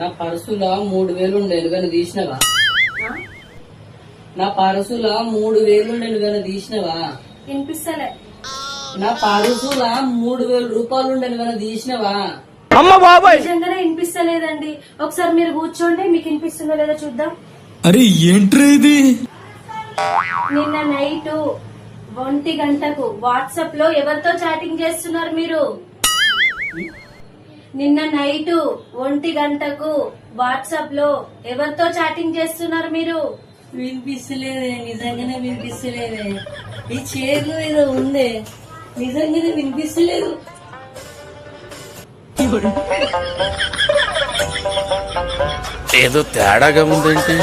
నా పర్సులో 3000 ఉండేది కానీ తీసినవా? నా పర్సులో 3000 ఉండేది కానీ తీసినవా? వినిపిస్తలే. నా పర్సులో 3000 రూపాయలు ఉండేది కానీ తీసినవా? అమ్మ బాబాయ్ నిజంగానే వినిపిస్తలేదండి. ఒకసారి మీరు కూర్చోండి, మీకు వినిపిస్తుందో లేదో చూద్దాం. అరే ఏంట్రా ఇది? నిన్న నైట్ 1 గంటకు వాట్సాప్ లో ఎవరితో చాటింగ్ చేస్తున్నారు మీరు? నిన్న నైట్ 1 గంటకు వాట్సాప్ లో ఎవరితో చాటింగ్ చేస్తున్నారు మీరు? వినిపిస్తలేదే, నిజంగానే వినిపిస్తలేదే. ఈ చేతిలో ఏదో ఉందే, నిజంగానే వినిపిస్తలేదు. ఏదో తేడాగా ఉందంటే